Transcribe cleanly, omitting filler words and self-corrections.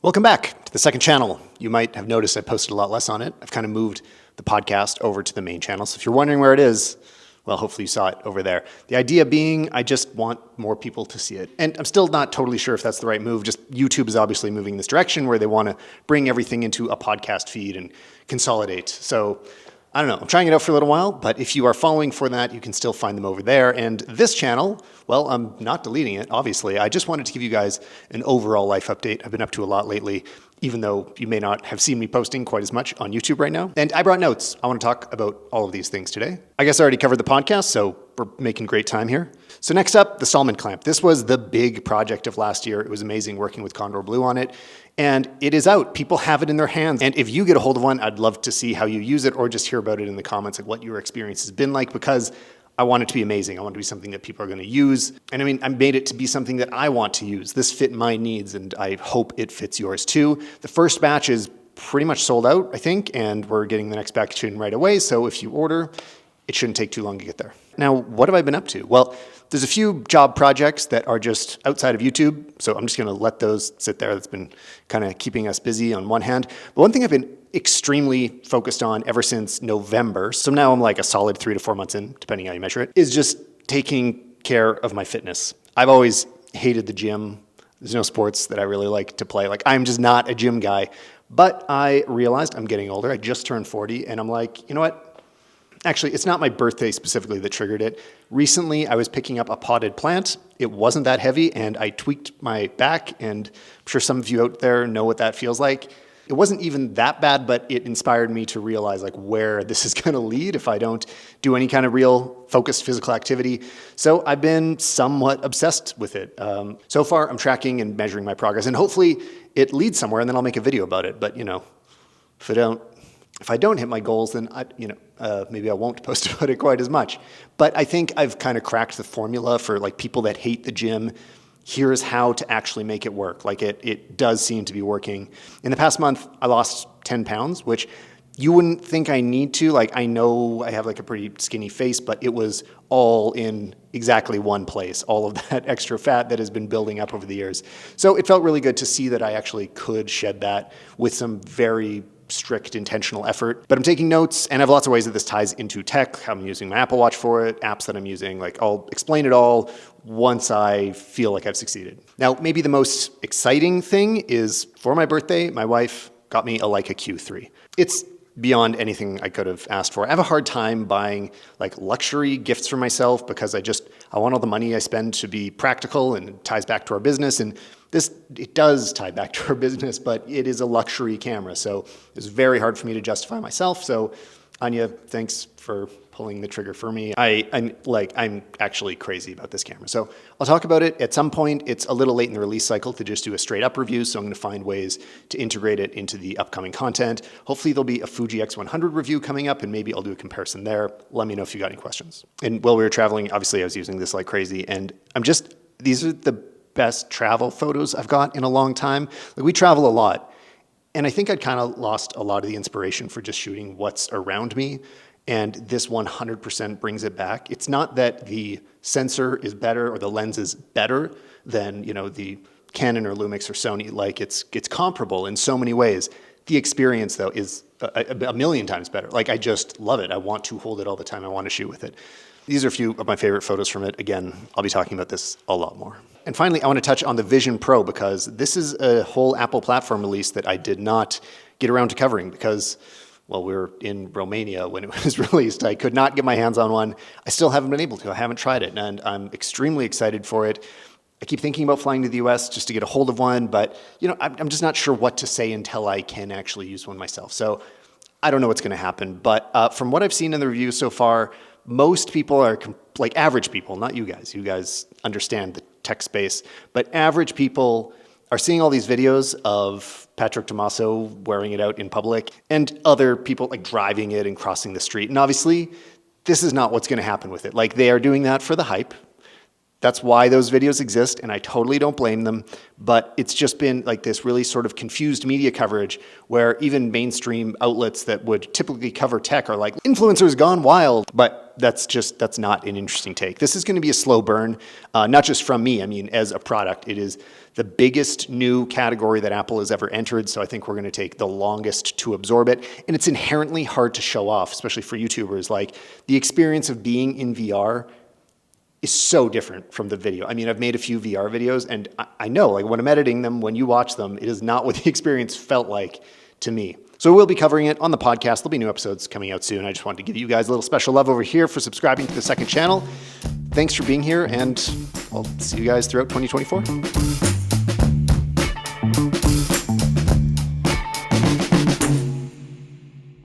Welcome back to the second channel. You might have noticed I posted a lot less on it. I've kind of moved the podcast over to the main channel. So if you're wondering where it is, well, hopefully you saw it over there. The idea being, I just want more people to see it. And I'm still not totally sure if that's the right move. Just YouTube is obviously moving in this direction where they want to bring everything into a podcast feed and consolidate. So I don't know, I'm trying it out for a little while, but if you are following for that, you can still find them over there. And this channel, well, I'm not deleting it, obviously. I just wanted to give you guys an overall life update. I've been up to a lot lately, even though you may not have seen me posting quite as much on YouTube right now. And I brought notes. I want to talk about all of these things today. I guess I already covered the podcast, so we're making great time here. So next up, the Salmon clamp. This was the big project of last year. It was amazing working with Condor Blue on it. And it is out. People have it in their hands. And if you get a hold of one, I'd love to see how you use it or just hear about it in the comments, like what your experience has been like, because I want it to be amazing. I want it to be something that people are going to use. And I mean, I made it to be something that I want to use. This fit my needs, and I hope it fits yours too. The first batch is pretty much sold out, I think, and we're getting the next batch in right away. So if you order, it shouldn't take too long to get there. Now, what have I been up to? Well, there's a few job projects that are just outside of YouTube, so I'm just going to let those sit there. That's been kind of keeping us busy on one hand. But one thing I've been extremely focused on ever since November, so now I'm like a solid 3 to 4 months in, depending how you measure it, is just taking care of my fitness. I've always hated the gym. There's no sports that I really like to play. Like, I'm just not a gym guy. But I realized I'm getting older. I just turned 40, and I'm like, you know what? Actually, it's not my birthday specifically that triggered it. Recently, I was picking up a potted plant. It wasn't that heavy, and I tweaked my back, and I'm sure some of you out there know what that feels like. It wasn't even that bad, but it inspired me to realize like where this is going to lead if I don't do any kind of real focused physical activity. So I've been somewhat obsessed with it. So far, I'm tracking and measuring my progress, and hopefully it leads somewhere, and then I'll make a video about it. But, you know, if I don't hit my goals, then maybe I won't post about it quite as much. But I think I've kind of cracked the formula for like people that hate the gym. Here's how to actually make it work. Like it does seem to be working. In the past month, I lost 10 pounds, which you wouldn't think I need to. Like, I know I have like a pretty skinny face, but it was all in exactly one place, all of that extra fat that has been building up over the years. So it felt really good to see that I actually could shed that with some very strict intentional effort. But I'm taking notes, and I have lots of ways that this ties into tech. I'm using my Apple Watch for it, apps that I'm using. Like, I'll explain it all once I feel like I've succeeded. Now, maybe the most exciting thing is for my birthday, my wife got me a Leica Q3. It's beyond anything I could have asked for. I have a hard time buying like luxury gifts for myself because I want all the money I spend to be practical, and it ties back to our business. And it does tie back to our business, but it is a luxury camera. So it's very hard for me to justify myself. So Anya, thanks for pulling the trigger for me. I'm actually crazy about this camera. So I'll talk about it at some point. It's a little late in the release cycle to just do a straight up review. So I'm going to find ways to integrate it into the upcoming content. Hopefully there'll be a Fuji X100 review coming up, and maybe I'll do a comparison there. Let me know if you got any questions. And while we were traveling, obviously I was using this like crazy, and these are the best travel photos I've got in a long time. Like, we travel a lot, and I think I'd kind of lost a lot of the inspiration for just shooting what's around me, and this 100% brings it back. It's not that the sensor is better or the lens is better than, you know, the Canon or Lumix or Sony. Like, it's comparable in so many ways. The experience, though, is a million times better. Like, I just love it. I want to hold it all the time. I want to shoot with it. These are a few of my favorite photos from it. Again, I'll be talking about this a lot more. And finally, I want to touch on the Vision Pro, because this is a whole Apple platform release that I did not get around to covering because, well, we were in Romania when it was released. I could not get my hands on one. I still haven't been able to. I haven't tried it, and I'm extremely excited for it. I keep thinking about flying to the US just to get a hold of one, but, you know, I'm just not sure what to say until I can actually use one myself. So I don't know what's going to happen, but from what I've seen in the reviews so far, most people are like average people, not you guys. You guys understand the tech space, but average people are seeing all these videos of Patrick Tomaso wearing it out in public and other people like driving it and crossing the street. And obviously, this is not what's going to happen with it. Like, they are doing that for the hype. That's why those videos exist, and I totally don't blame them. But it's just been like this really sort of confused media coverage where even mainstream outlets that would typically cover tech are like, influencers gone wild. But that's not an interesting take. This is going to be a slow burn, not just from me. I mean, as a product, it is the biggest new category that Apple has ever entered. So I think we're going to take the longest to absorb it. And it's inherently hard to show off, especially for YouTubers. Like the experience of being in VR is so different from the video. I mean, I've made a few VR videos and I know like when I'm editing them, when you watch them, it is not what the experience felt like to me. So we'll be covering it on the podcast. There'll be new episodes coming out soon. I just wanted to give you guys a little special love over here for subscribing to the second channel. Thanks for being here, and I'll see you guys throughout 2024.